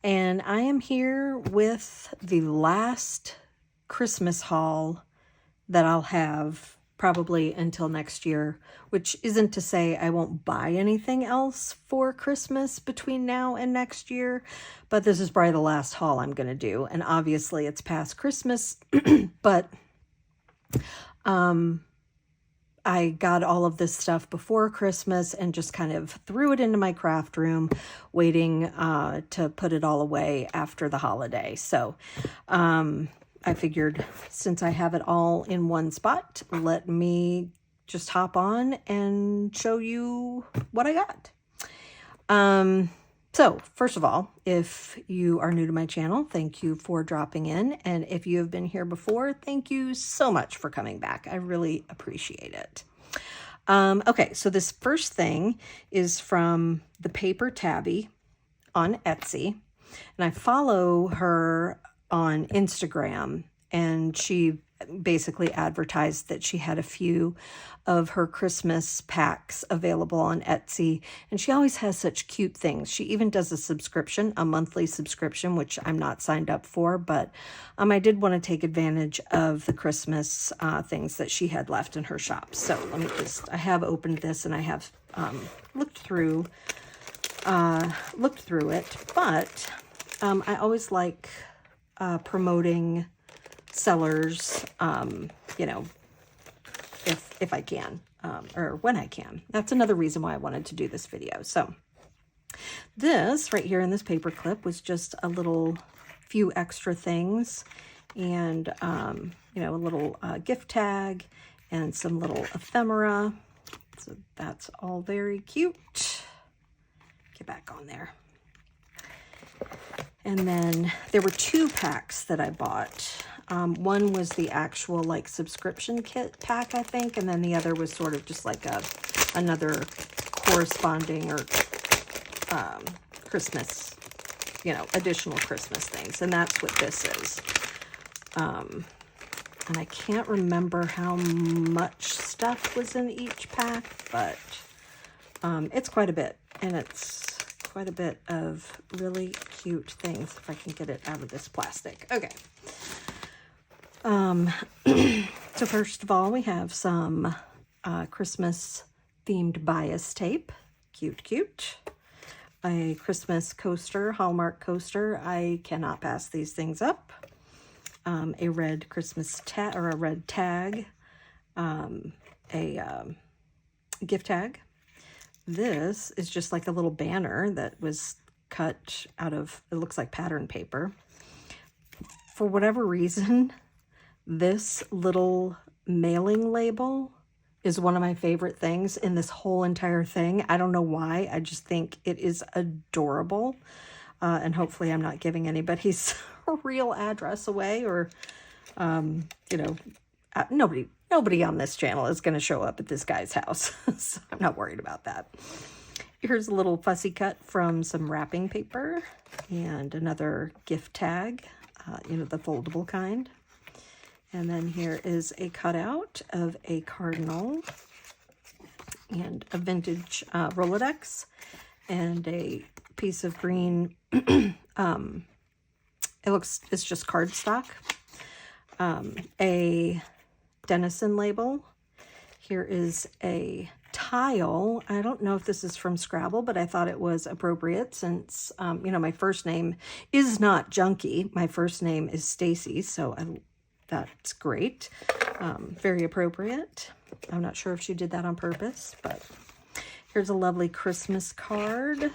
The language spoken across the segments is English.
and I am here with the last Christmas haul that I'll have probably until next year, which isn't to say I won't buy anything else for Christmas between now and next year, but this is probably the last haul I'm going to do. And obviously it's past Christmas, but I got all of this stuff before Christmas and just kind of threw it into my craft room, waiting to put it all away after the holiday. So I figured since I have it all in one spot, let me just hop on and show you what I got. So first of all, if you are new to my channel, thank you for dropping in. And if you have been here before, thank you so much for coming back. I really appreciate it. Okay, so this first thing is from the Paper Tabby on Etsy. And I follow her on Instagram, and she basically advertised that she had a few of her Christmas packs available on Etsy, and she always has such cute things. She even does a subscription, a monthly subscription, which I'm not signed up for, but I did want to take advantage of the Christmas things that she had left in her shop. So let me I have opened this and I have looked through it, but I always like promoting sellers, if I can, or when I can. That's another reason why I wanted to do this video. So this right here in this paper clip was just a little few extra things, and a little gift tag and some little ephemera. So that's all very cute. Get back on there. And then there were two packs that I bought. One was the actual like subscription kit pack, I think, and then the other was sort of just like another corresponding or Christmas, additional Christmas things, and that's what this is. And I can't remember how much stuff was in each pack, but it's quite a bit, and it's quite a bit of really cute things, if I can get it out of this plastic. Okay. So first of all, we have some Christmas themed bias tape. Cute, cute. A Christmas coaster, Hallmark coaster. I cannot pass these things up. A red Christmas tag, or a red tag. A gift tag. This is just like a little banner that was cut out of, it looks like pattern paper. For whatever reason, this little mailing label is one of my favorite things in this whole entire thing. I don't know why. I just think it is adorable. And hopefully I'm not giving anybody's real address away, or, nobody on this channel is going to show up at this guy's house. So I'm not worried about that. Here's a little fussy cut from some wrapping paper and another gift tag, the foldable kind. And then here is a cutout of a cardinal and a vintage Rolodex and a piece of green, it's just cardstock, a Denison label. Here is a tile. I don't know if this is from Scrabble, but I thought it was appropriate since, my first name is not Junky. My first name is Stacy, so that's great. Very appropriate. I'm not sure if she did that on purpose, but here's a lovely Christmas card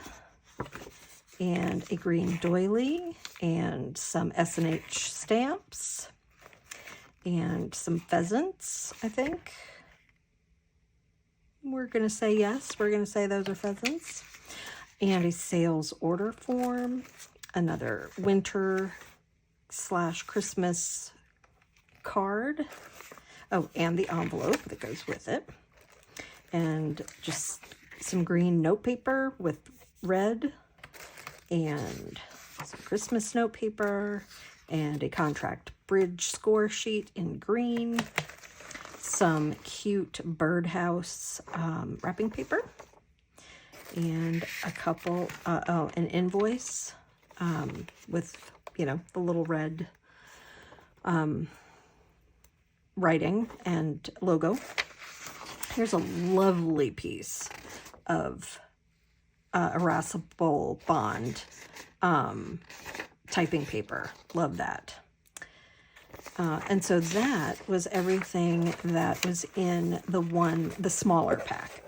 and a green doily and some S&H stamps and some pheasants, I think. We're going to say yes. We're going to say those are pheasants. And a sales order form. Another winter/Christmas card. Oh, and the envelope that goes with it. And just some green note paper with red. And some Christmas note paper. And a contract bridge score sheet in green. Some cute birdhouse wrapping paper. And a couple, an invoice with, you know, the little red writing and logo. Here's a lovely piece of erasable bond typing paper. Love that. And so that was everything that was in the smaller pack.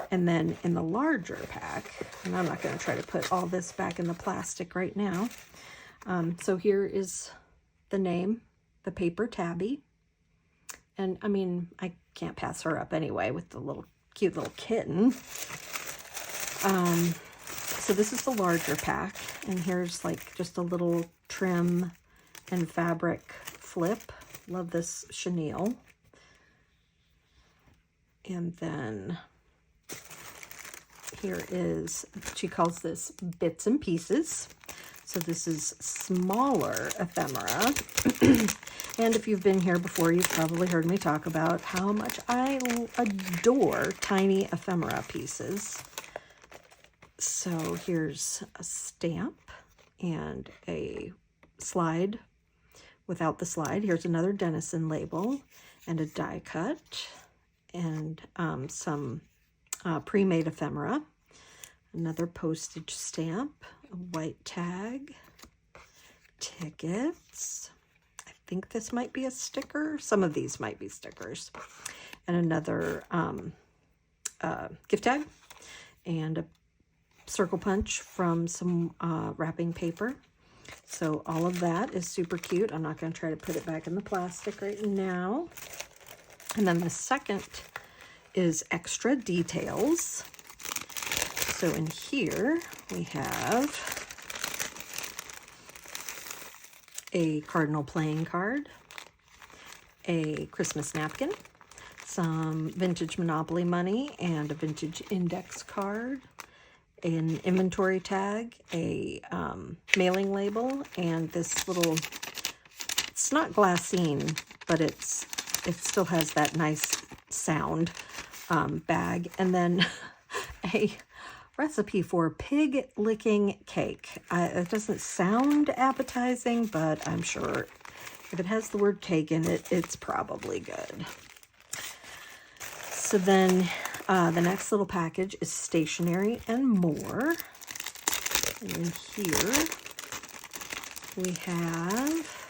And then in the larger pack, and I'm not going to try to put all this back in the plastic right now. So here is the name, the paper Tabby. And I mean, I can't pass her up anyway with the little cute little kitten. So this is the larger pack, and here's like just a little trim and fabric flip. Love this chenille. And then here is, she calls this bits and pieces. So this is smaller ephemera. And if you've been here before, you've probably heard me talk about how much I adore tiny ephemera pieces. So here's a stamp and a slide without the slide. Here's another Denison label and a die cut and some pre-made ephemera. Another postage stamp, a white tag, tickets. I think this might be a sticker. Some of these might be stickers. And another gift tag and a circle punch from some wrapping paper. So all of that is super cute. I'm not going to try to put it back in the plastic right now. And then the second is extra details. So in here we have a cardinal playing card, a Christmas napkin, some vintage Monopoly money and a vintage index card, an inventory tag, a mailing label, and this little, it's not glassine, but it still has that nice sound bag, and then a recipe for pig licking cake. It doesn't sound appetizing, but I'm sure if it has the word cake in it, it's probably good. So then the next little package is stationery and more. And in here we have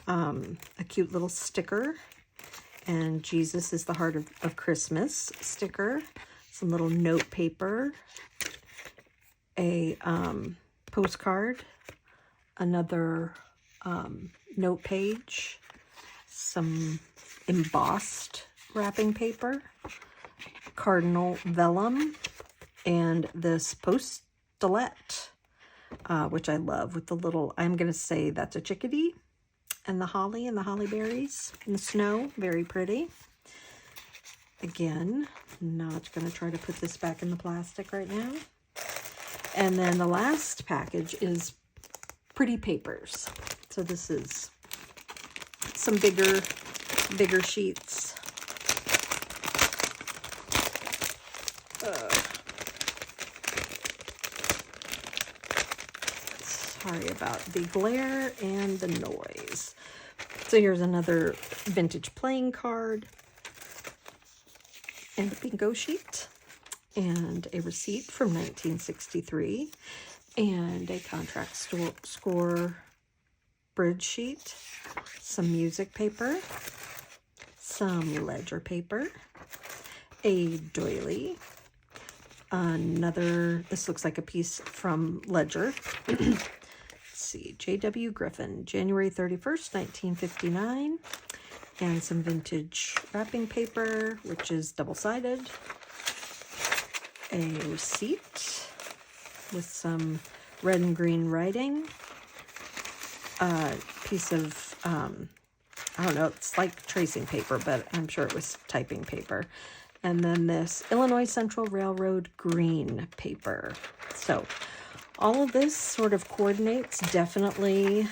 a cute little sticker, and Jesus is the heart of Christmas sticker, some little note paper, a postcard, another note page, some embossed wrapping paper, cardinal vellum, and this postulette, which I love, with the little, I'm going to say that's a chickadee, and the holly and the holly berries and the snow. Very pretty. Again, not going to try to put this back in the plastic right now. And then the last package is pretty papers. So this is some bigger sheets. Sorry about the glare and the noise. So here's another vintage playing card and a bingo sheet and a receipt from 1963 and a contract score bridge sheet, some music paper, some ledger paper, a doily, another, this looks like a piece from Ledger. Let's see, J.W. Griffin, January 31st, 1959, and some vintage wrapping paper, which is double-sided, a receipt with some red and green writing, a piece of, I don't know, it's like tracing paper, but I'm sure it was typing paper. And then this Illinois Central Railroad green paper. So all of this sort of coordinates definitely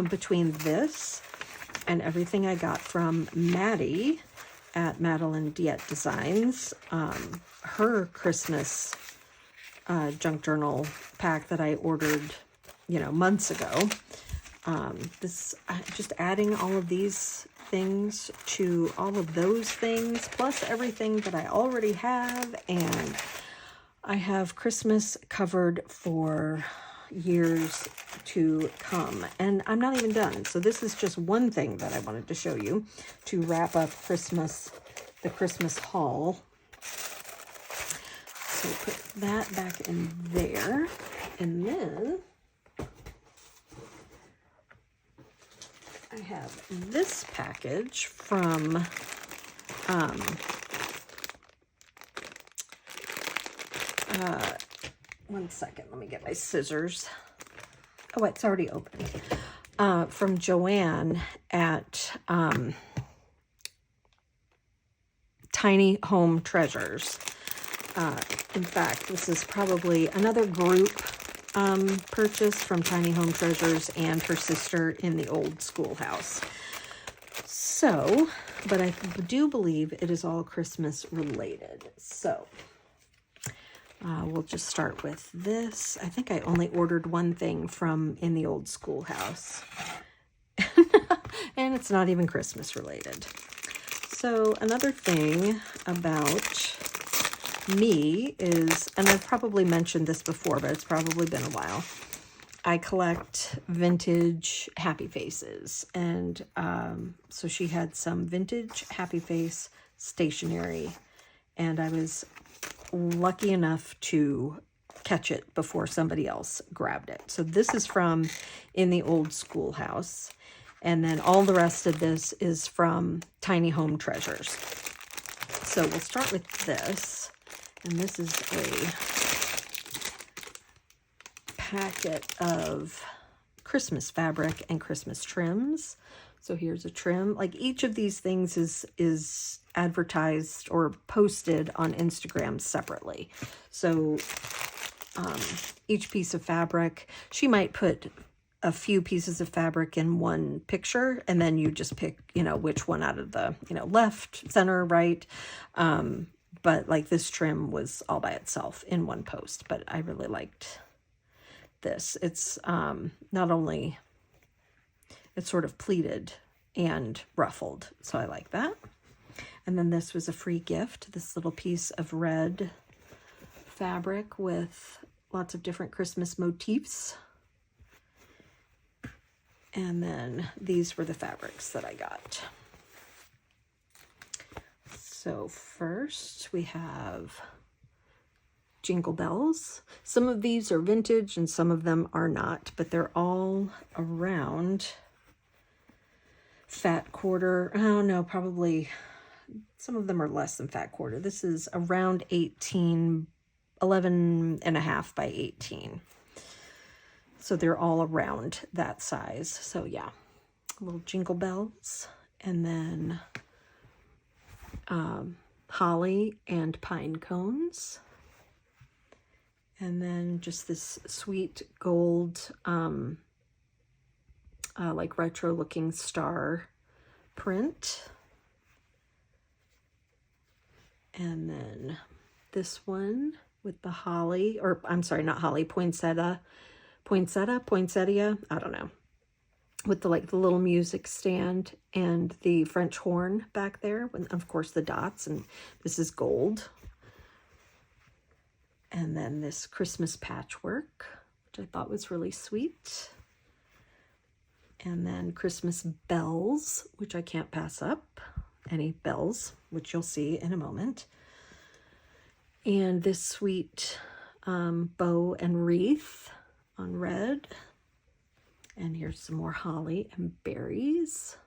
between this and everything I got from Maddie at Madeline Diet Designs. Her Christmas junk journal pack that I ordered, you know, months ago. Just adding all of these things to all of those things, plus everything that I already have, and I have Christmas covered for years to come, and I'm not even done. So this is just one thing that I wanted to show you to wrap up Christmas, the Christmas haul. So put that back in there, and then I have this package from one second, let me get my scissors. Oh, it's already opened. From Joanne at Tiny Home Treasures. In fact, this is probably another group purchase from Tiny Home Treasures and her sister in the old schoolhouse. So, but I do believe it is all Christmas related. So, we'll just start with this. I think I only ordered one thing from in the old schoolhouse. And it's not even Christmas related. So another thing about me is, and I've probably mentioned this before, but it's probably been a while, I collect vintage Happy Faces. And so she had some vintage Happy Face stationery, and I was lucky enough to catch it before somebody else grabbed it. So this is from in the old schoolhouse, and then all the rest of this is from Tiny Home Treasures. So we'll start with this, and this is a packet of Christmas fabric and Christmas trims. So here's a trim. Like, each of these things is advertised or posted on Instagram separately. So each piece of fabric, she might put a few pieces of fabric in one picture, and then you just pick, you know, which one out of the, you know, left, center, right. But like this trim was all by itself in one post, but I really liked this. It's not only, it's sort of pleated and ruffled, so I like that. And then this was a free gift, this little piece of red fabric with lots of different Christmas motifs. And then these were the fabrics that I got. So first we have Jingle Bells. Some of these are vintage and some of them are not, but they're all around fat quarter. Oh no, probably some of them are less than fat quarter. This is around 11 and a half by 18. So they're all around that size. So yeah, little Jingle Bells, and then holly and pine cones. And then just this sweet gold, like retro looking star print. And then this one with the holly, or I'm sorry, not holly, poinsettia, I don't know, with the like the little music stand and the French horn back there, and of course the dots, and this is gold. And then this Christmas patchwork, which I thought was really sweet. And then Christmas bells, which I can't pass up. Any bells, which you'll see in a moment. And this sweet bow and wreath on red. And here's some more holly and berries.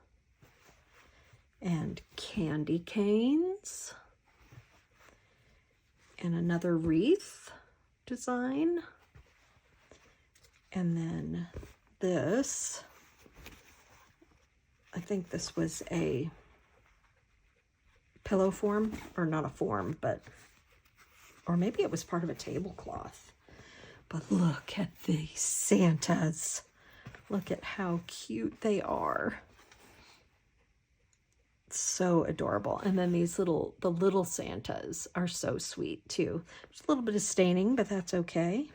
And candy canes. And another wreath design. And then this, I think this was a pillow form, or not a form, but, or maybe it was part of a tablecloth. But look at these Santas. Look at how cute they are. So adorable. And then the little Santas are so sweet too. There's a little bit of staining, but that's okay.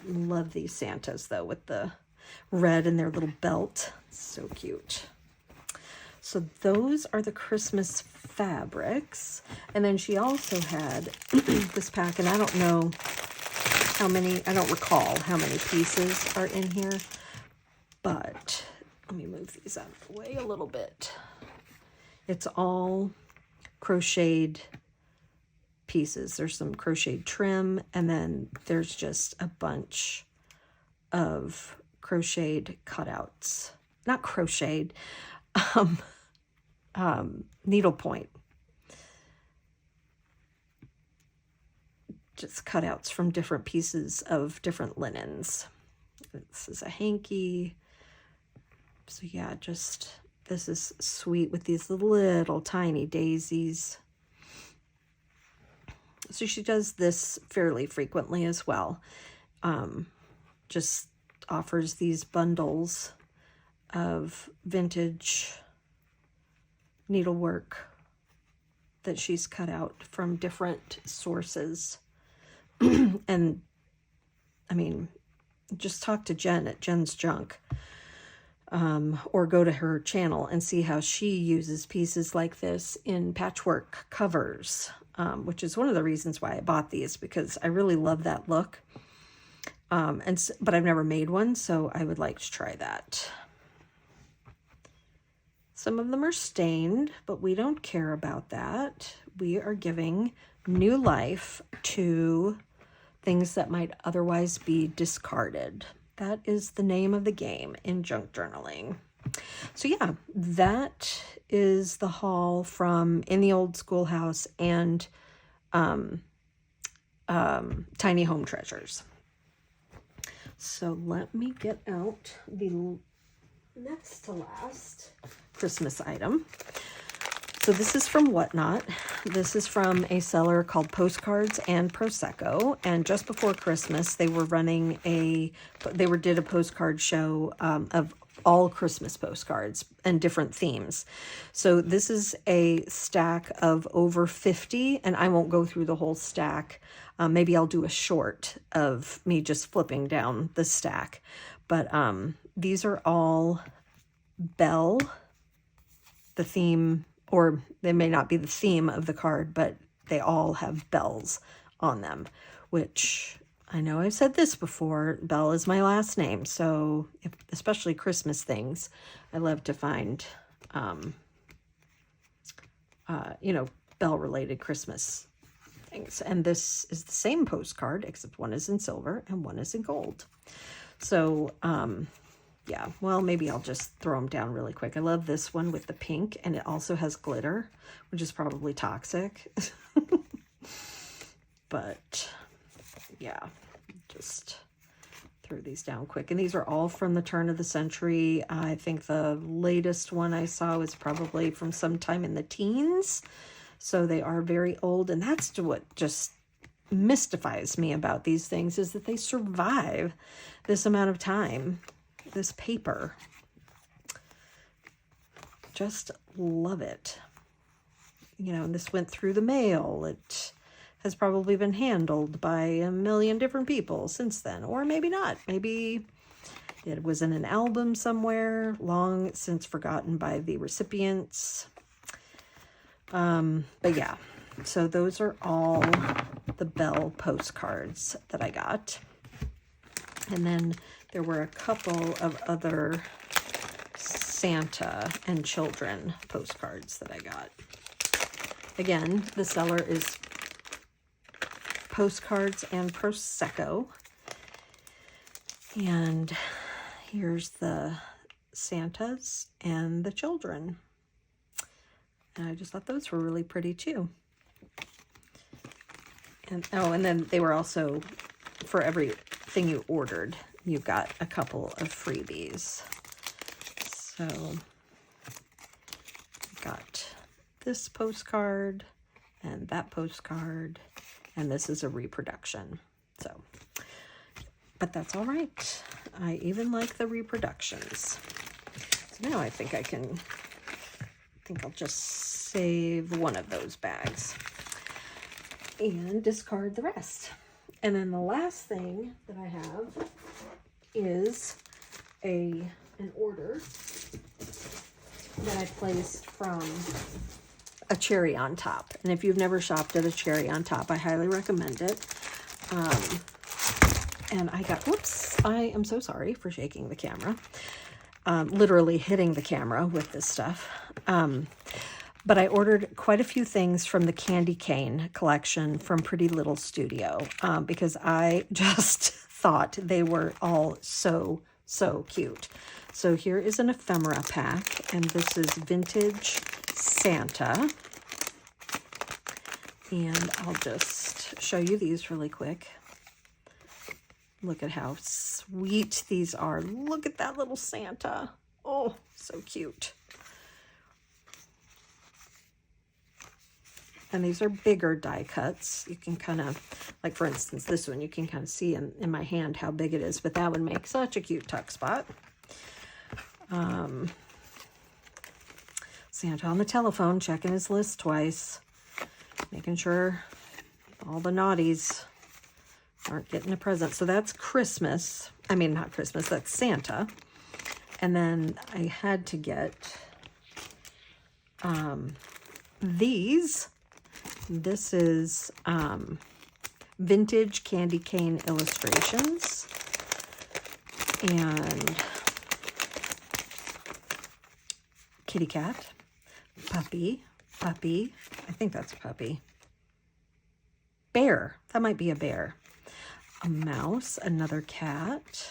Love these Santas though, with the red and their little belt. So cute. So those are the Christmas fabrics. And then she also had this pack, and I don't know how many, I don't recall how many pieces are in here, but let me move these out of the way a little bit. It's all crocheted pieces. There's some crocheted trim, and then there's just a bunch of crocheted cutouts. Not crocheted, needlepoint. Just cutouts from different pieces of different linens. This is a hanky. So yeah, just, this is sweet with these little tiny daisies. So she does this fairly frequently as well. Just offers these bundles of vintage needlework that she's cut out from different sources. And I mean, just talk to Jen at Jen's Junk, or go to her channel and see how she uses pieces like this in patchwork covers, which is one of the reasons why I bought these, because I really love that look. But I've never made one, so I would like to try that. Some of them are stained, but we don't care about that. We are giving new life to things that might otherwise be discarded. That is the name of the game in junk journaling. So yeah, that is the haul from In the Old Schoolhouse and Tiny Home Treasures. So let me get out the next to last Christmas item. So this is from Whatnot. This is from a seller called Postcards and Prosecco. And just before Christmas, they were running did a postcard show of all Christmas postcards and different themes. So this is a stack of over 50, and I won't go through the whole stack. Maybe I'll do a short of me just flipping down the stack. But these are all Belle, the theme, or they may not be the theme of the card, but they all have bells on them, which I know I've said this before. Belle is my last name, so especially Christmas things, I love to find, Belle-related Christmas things. And this is the same postcard, except one is in silver and one is in gold. So, yeah, well, maybe I'll just throw them down really quick. I love this one with the pink, and it also has glitter, which is probably toxic. But, yeah, just throw these down quick. And these are all from the turn of the century. I think the latest one I saw was probably from sometime in the teens. So they are very old, and that's what just mystifies me about these things, is that they survive this amount of time. This paper, just love it. And this went through the mail. It has probably been handled by a million different people since then, or maybe not. Maybe it was in an album somewhere, long since forgotten by the recipients. But yeah, so those are all the Belle postcards that I got. And then there were a couple of other Santa and children postcards that I got. Again, the seller is Postcards and Prosecco. And here's the Santas and the children. And I just thought those were really pretty too. And then they were also, for everything you ordered, you got a couple of freebies. So got this postcard and that postcard, and this is a reproduction. So, but that's all right. I even like the reproductions. So now I think I can think I'll just save one of those bags and discard the rest. And then the last thing that I have is an order that I placed from a Cherry on Top. And if you've never shopped at a Cherry on Top, I highly recommend it. And I got, whoops, I am so sorry for shaking the camera. Literally hitting the camera with this stuff. But I ordered quite a few things from the Candy Cane collection from Pretty Little Studio because I just thought they were all so cute. So here is an ephemera pack, and this is Vintage Santa. And I'll just show you these really quick. Look at how sweet these are. Look at that little Santa. Oh, so cute. And these are bigger die cuts. You can kind of, like for instance, this one, you can kind of see in my hand how big it is, but that would make such a cute tuck spot. Santa on the telephone, checking his list twice, making sure all the naughties aren't getting a present. So that's Christmas. I mean, not Christmas, that's Santa. And then I had to get these. This is Vintage Candy Cane Illustrations. And kitty cat, puppy, I think that's a puppy. Bear, that might be a bear. A mouse, another cat,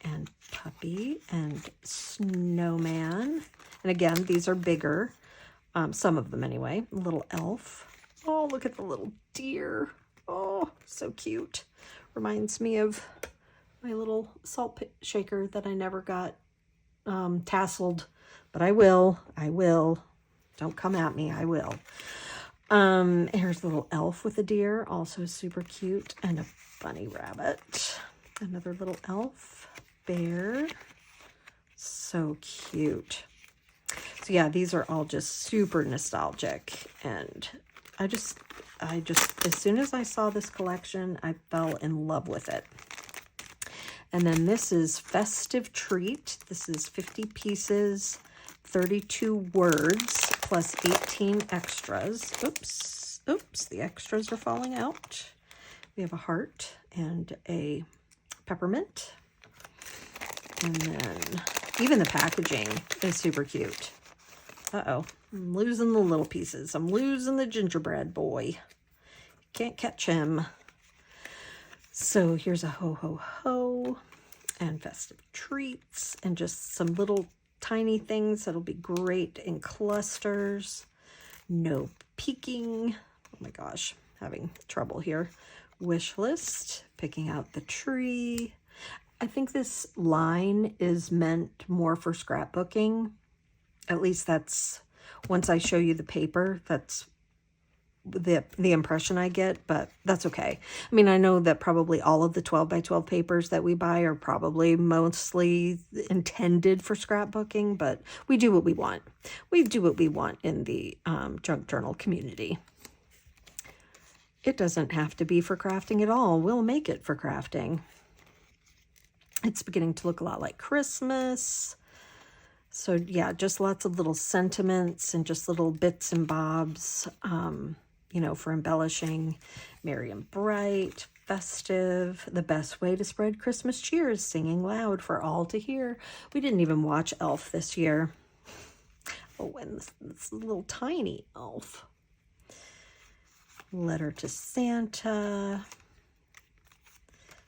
and puppy, and snowman. And again, these are bigger, some of them anyway. A little elf. Oh, look at the little deer. Oh, so cute. Reminds me of my little salt shaker that I never got tasseled, but I will. Don't come at me, I will. Here's the little elf with a deer, also super cute, and a bunny rabbit. Another little elf, bear, so cute. So yeah, these are all just super nostalgic, and I just, as soon as I saw this collection, I fell in love with it. And then this is Festive Treat. This is 50 pieces, 32 words, plus 18 extras. Oops, the extras are falling out. We have a heart and a peppermint. And then even the packaging is super cute. Uh-oh, I'm losing the little pieces. I'm losing the gingerbread boy. Can't catch him. So here's a ho, ho, ho, and festive treats, and just some little tiny things that'll be great in clusters. No peeking. Oh my gosh, having trouble here. Wish list, picking out the tree. I think this line is meant more for scrapbooking. At least that's, once I show you the paper, that's the impression I get, but that's okay. I mean, I know that probably all of the 12 by 12 papers that we buy are probably mostly intended for scrapbooking, but we do what we want. We do what we want in the junk journal community. It doesn't have to be for crafting at all. We'll make it for crafting. It's beginning to look a lot like Christmas. So yeah, just lots of little sentiments and just little bits and bobs, you know, for embellishing. Merry and bright, festive, the best way to spread Christmas cheer is singing loud for all to hear. We didn't even watch Elf this year. Oh, and this little tiny elf. Letter to Santa.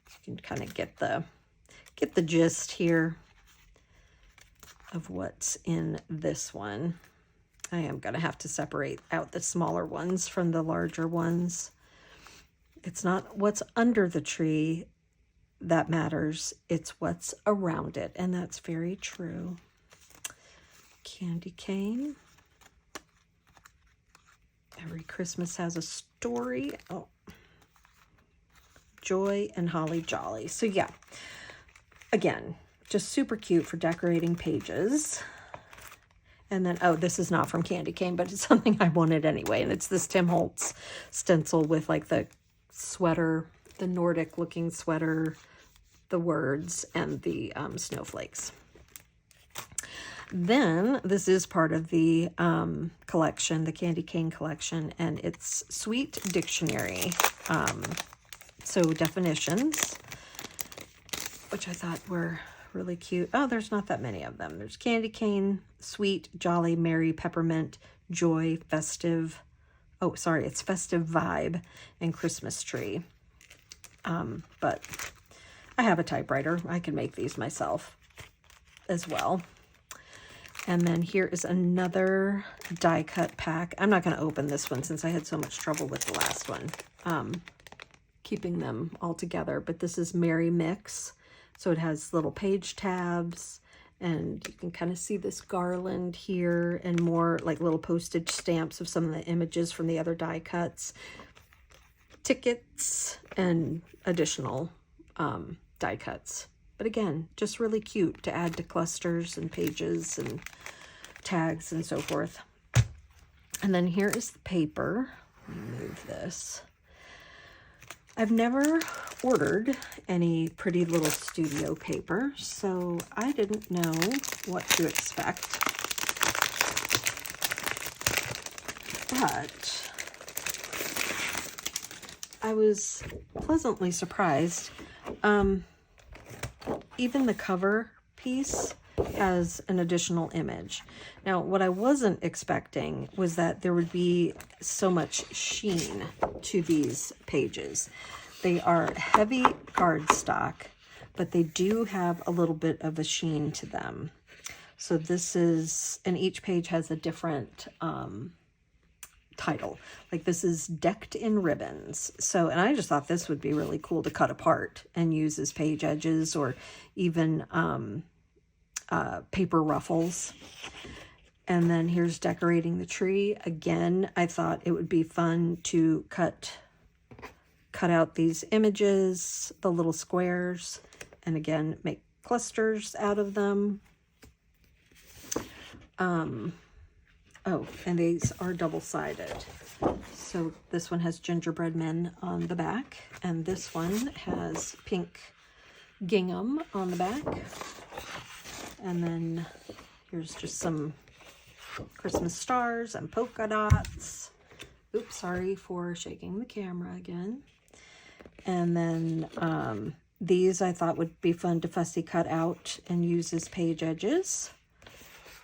You can kind of get the gist here of what's in this one. I am going to have to separate out the smaller ones from the larger ones. It's not what's under the tree that matters, it's what's around it, and that's very true. Candy cane. Every Christmas has a story. Oh, joy and holly jolly. So yeah, again, just super cute for decorating pages. And then, oh, this is not from Candy Cane, but it's something I wanted anyway. And it's this Tim Holtz stencil with like the sweater, the Nordic looking sweater, the words, and the snowflakes. Then this is part of the collection, the Candy Cane collection, and it's Sweet Dictionary. So definitions, which I thought were really cute. Oh, there's not that many of them. There's candy cane, sweet, jolly, merry, peppermint, joy, festive. Oh, sorry, it's festive vibe and Christmas tree. But I have a typewriter. I can make these myself as well. And then here is another die cut pack. I'm not going to open this one since I had so much trouble with the last one, keeping them all together. But this is Merry Mix. So it has little page tabs, and you can kind of see this garland here and more like little postage stamps of some of the images from the other die cuts, tickets, and additional die cuts. But again, just really cute to add to clusters and pages and tags and so forth. And then here is the paper. Let me move this. I've never ordered any Pretty Little Studio paper, so I didn't know what to expect. But I was pleasantly surprised. Even the cover piece has an additional image. Now, what I wasn't expecting was that there would be so much sheen to these pages. They are heavy cardstock, but they do have a little bit of a sheen to them. So this is, and each page has a different title. Like this is Decked in Ribbons. So, and I just thought this would be really cool to cut apart and use as page edges, or even paper ruffles. And then here's Decorating the Tree. Again, I thought it would be fun to cut out these images, the little squares, and again, make clusters out of them. Oh, and these are double-sided. So this one has gingerbread men on the back, and this one has pink gingham on the back. And then here's just some Christmas stars and polka dots. Oops, sorry for shaking the camera again. And then these I thought would be fun to fussy cut out and use as page edges.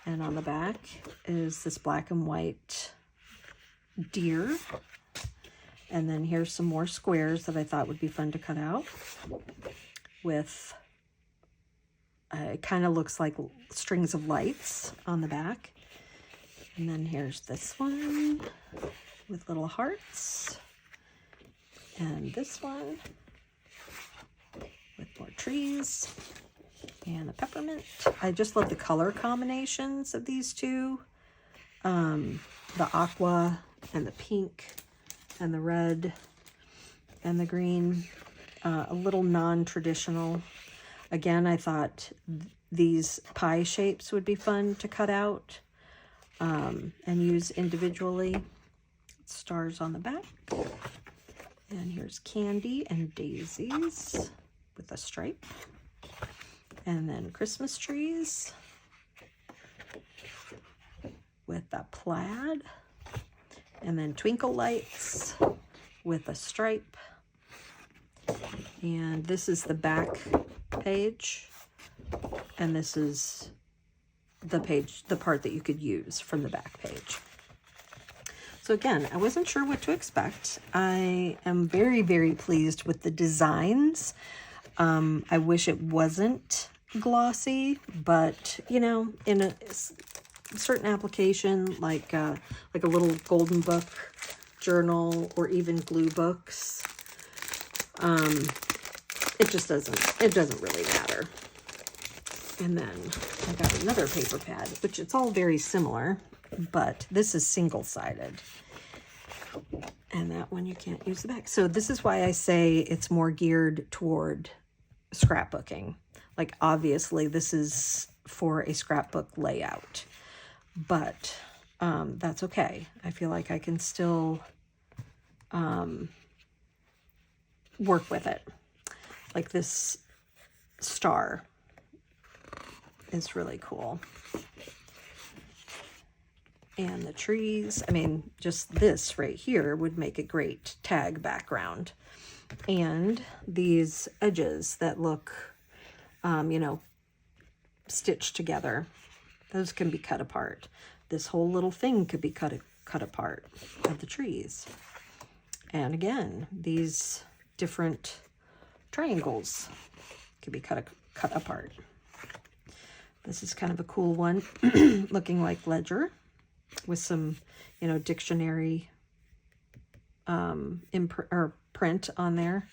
And on the back is this black and white deer. And then here's some more squares that I thought would be fun to cut out with, it kind of looks like strings of lights on the back. And then here's this one with little hearts. And this one with more trees. And a peppermint. I just love the color combinations of these two. The aqua and the pink and the red and the green. A little non-traditional. Again, I thought these pie shapes would be fun to cut out and use individually. Stars on the back. And here's candy and daisies with a stripe. And then Christmas trees with a plaid. And then twinkle lights with a stripe. And this is the back page. And this is the page, the part that you could use from the back page. So again, I wasn't sure what to expect. I am very, very pleased with the designs. I wish it wasn't glossy, but you know, in a certain application, like a little golden book journal or even glue books, it doesn't really matter. And then I got another paper pad, which it's all very similar, but this is single-sided. And that one you can't use the back. So this is why I say it's more geared toward scrapbooking. Like obviously this is for a scrapbook layout. but that's okay. I feel like I can still work with it. Like this star is really cool. And the trees, I mean, just this right here would make a great tag background. And these edges that look, you know, stitched together, those can be cut apart. This whole little thing could be cut apart of the trees. And again, these different triangles could be cut apart. This is kind of a cool one, looking like ledger with some, you know, dictionary print on there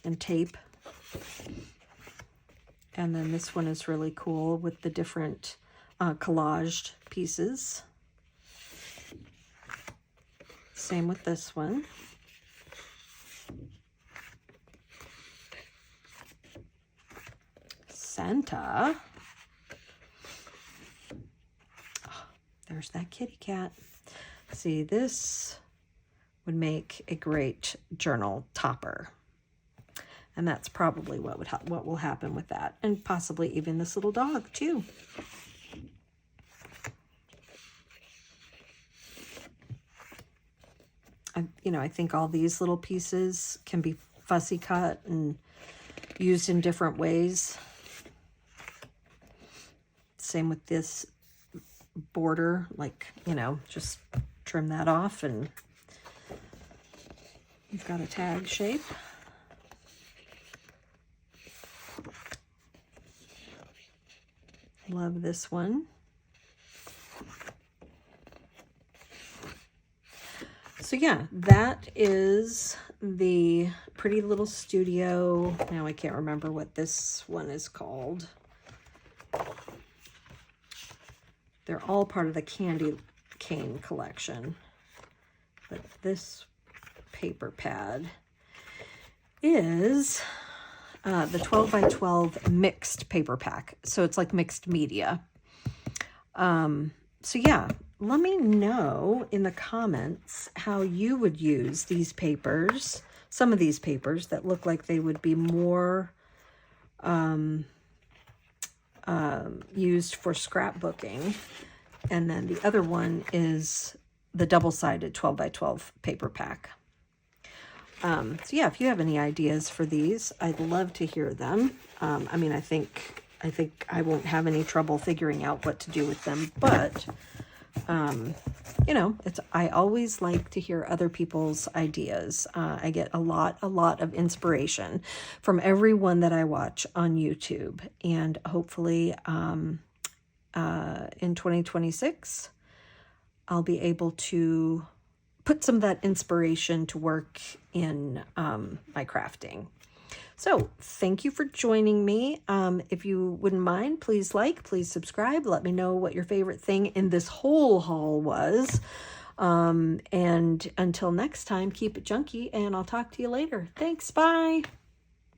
and tape. And then this one is really cool with the different collaged pieces. Same with this one. Santa. Oh, there's that kitty cat. See, this would make a great journal topper. And that's probably what will happen with that. And possibly even this little dog too. You know, I think all these little pieces can be fussy cut and used in different ways. Same with this border, like, you know, just trim that off and you've got a tag shape. Love this one. So yeah, that is the Pretty Little Studio. Now I can't remember what this one is called. They're all part of the Candy Cane collection. But this paper pad is the 12 by 12 mixed paper pack. So it's like mixed media. So yeah, let me know in the comments how you would use these papers, some of these papers that look like they would be more used for scrapbooking. And then the other one is the double-sided 12 by 12 paper pack. So yeah, if you have any ideas for these, I'd love to hear them. I mean, I think I won't have any trouble figuring out what to do with them, but you know, I always like to hear other people's ideas. I get a lot of inspiration from everyone that I watch on YouTube, and hopefully in 2026 I'll be able to put some of that inspiration to work in my crafting. So thank you for joining me. If you wouldn't mind, please like, please subscribe. Let me know what your favorite thing in this whole haul was. And until next time, keep it junky, and I'll talk to you later. Thanks. Bye.